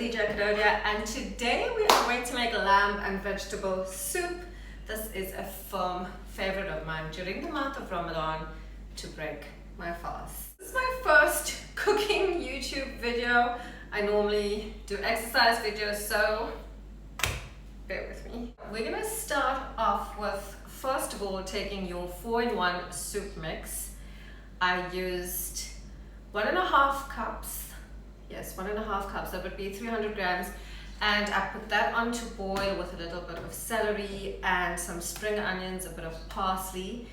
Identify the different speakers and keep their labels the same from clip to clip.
Speaker 1: Khadija Kadodia, and today we are going to make lamb and vegetable soup. This is a firm favorite of mine during the month of Ramadan to break my fast. This is my first cooking YouTube video. I normally do exercise videos, so bear with me. We're gonna start off with, first of all, taking your 4-in-1 soup mix. I used 1.5 cups. Yes, 1.5 cups, that would be 300 grams. And I put that on to boil with a little bit of celery and some spring onions, a bit of parsley,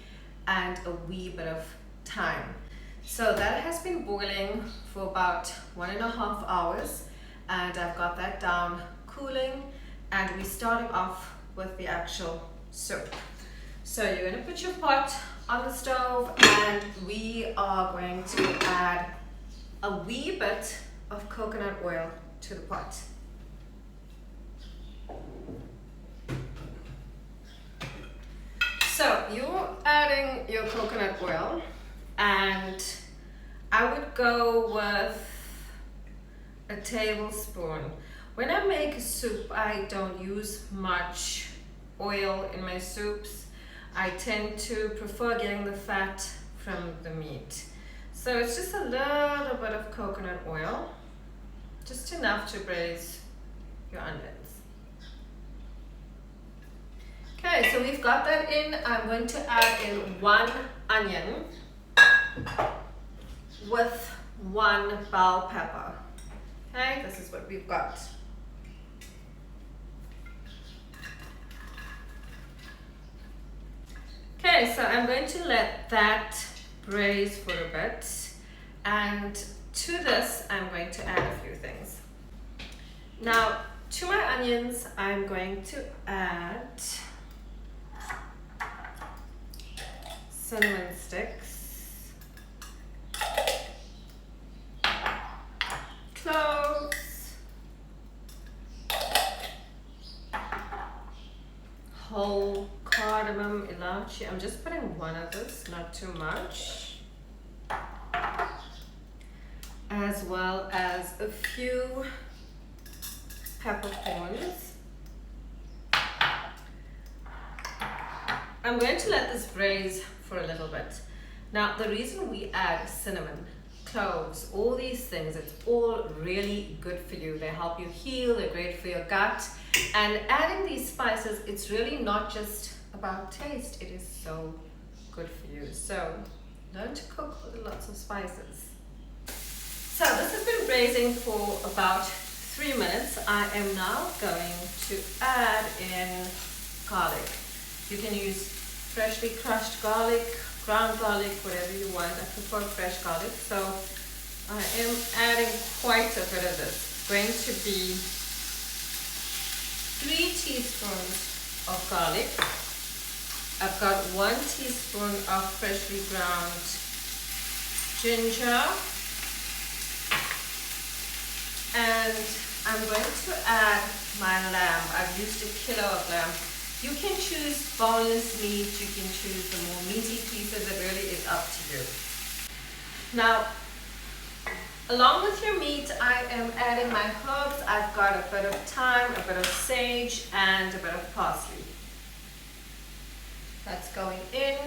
Speaker 1: and a wee bit of thyme. So that has been boiling for about 1.5 hours, and I've got that down cooling, and we're starting off with the actual soup. So you're going to put your pot on the stove, and we are going to add a wee bit of coconut oil to the pot. So you're adding your coconut oil, and I would go with a tablespoon. When I make a soup, I don't use much oil in my soups. I tend to prefer getting the fat from the meat. So it's just a little bit of coconut oil, just enough to braise your onions. Okay, so we've got that in. I'm going to add in 1 onion with 1 bell pepper. Okay, this is what we've got. Okay, so I'm going to let that braise for a bit, and to this I'm going to add a few things. Now, to my onions I'm going to add cinnamon sticks, cloves, whole cardamom, ilachi. I'm just putting 1 of this, not too much, as well as a few peppercorns. I'm going to let this braise for a little bit. Now, the reason we add cinnamon, cloves, all these things, it's all really good for you. They help you heal, they're great for your gut. And adding these spices, it's really not just about taste, it is so good for you. So learn to cook with lots of spices. So this has been braising for about 3 minutes. I am now going to add in garlic. You can use freshly crushed garlic, ground garlic, whatever you want. I prefer fresh garlic, so I am adding quite a bit of this. It's going to be 3 teaspoons of garlic. I've got 1 teaspoon of freshly ground ginger, and I'm going to add my lamb. I've used 1 kilo of lamb. You can choose boneless meat, you can choose the more meaty pieces, it really is up to you. Now, along with your meat, I am adding my herbs. I've got a bit of thyme, a bit of sage, and a bit of parsley. That's going in.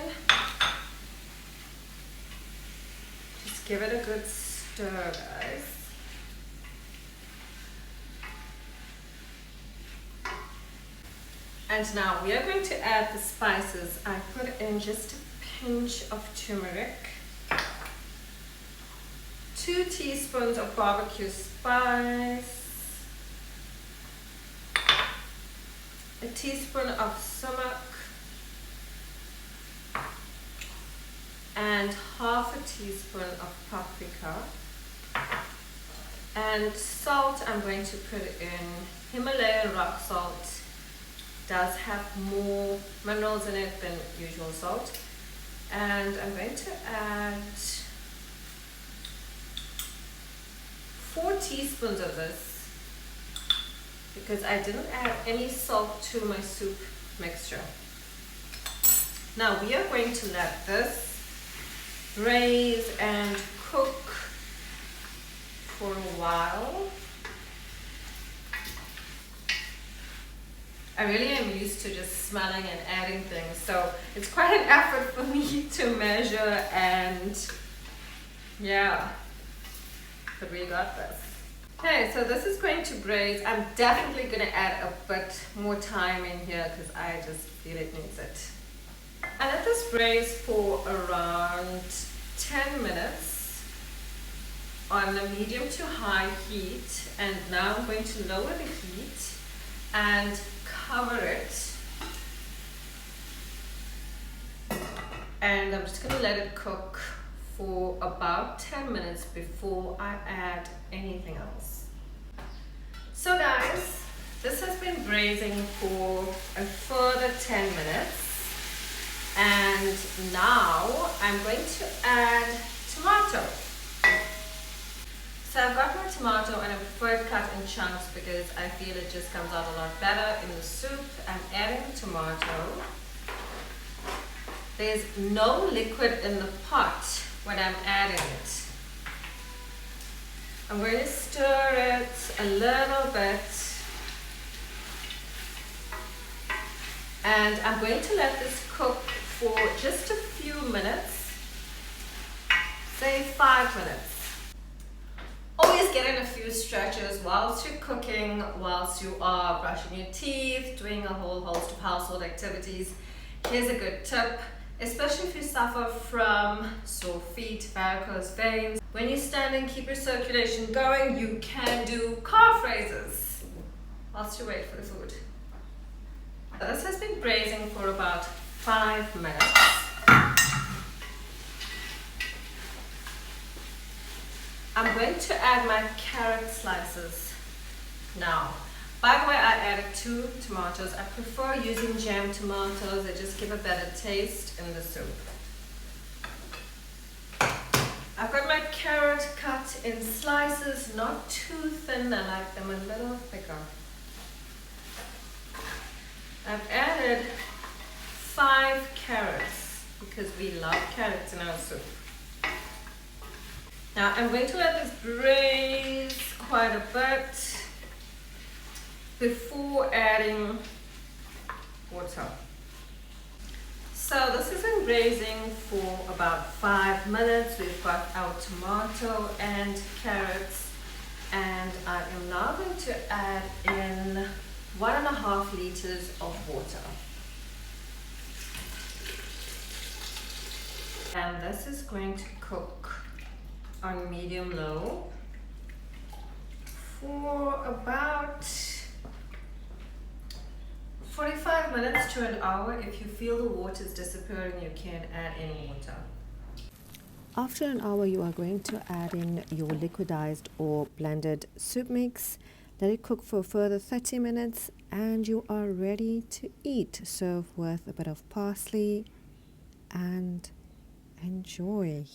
Speaker 1: Just give it a good stir, guys. And now we are going to add the spices. I put in just a pinch of turmeric, 2 teaspoons of barbecue spice, 1 teaspoon of sumac, and 1/2 teaspoon of paprika. And salt, I'm going to put in Himalayan rock salt. Does have more minerals in it than usual salt. And I'm going to add 4 teaspoons of this because I didn't add any salt to my soup mixture. Now we are going to let this braise and cook for a while. I really am used to just smelling and adding things, so it's quite an effort for me to measure, and yeah, but we got this. Okay, so this is going to braise. I'm definitely going to add a bit more time in here because I just feel it needs it. I let this braise for around 10 minutes on a medium to high heat, and now I'm going to lower the heat and cover it, and I'm just going to let it cook for about 10 minutes before I add anything else. So guys, this has been braising for a further 10 minutes, and now I'm going to add tomato. So I've got my tomato, and I prefer it cut in chunks because I feel it just comes out a lot better in the soup. I'm adding the tomato. There's no liquid in the pot when I'm adding it. I'm going to stir it a little bit, and I'm going to let this cook for just a few minutes, say 5 minutes. Always get in a few stretches whilst you're cooking, whilst you are brushing your teeth, doing a whole host of household activities. Here's a good tip, especially if you suffer from sore feet, varicose veins. When you're standing, keep your circulation going. You can do calf raises whilst you wait for the food. This has been braising for about 5 minutes. I'm going to add my carrot slices now. By the way, I added 2 tomatoes. I prefer using jam tomatoes. They just give a better taste in the soup. I've got my carrot cut in slices, not too thin. I like them a little thicker. I've added 5 carrots because we love carrots in our soup. Now I'm going to let this braise quite a bit before adding water. So this has been braising for about 5 minutes. We've got our tomato and carrots, and I am now going to add in 1.5 liters of water. And this is going to cook on medium-low for about 45 minutes to an hour. If you feel the water is disappearing, you can add in water.
Speaker 2: After an hour, you are going to add in your liquidized or blended soup mix. Let it cook for a further 30 minutes, and you are ready to eat. Serve with a bit of parsley and enjoy.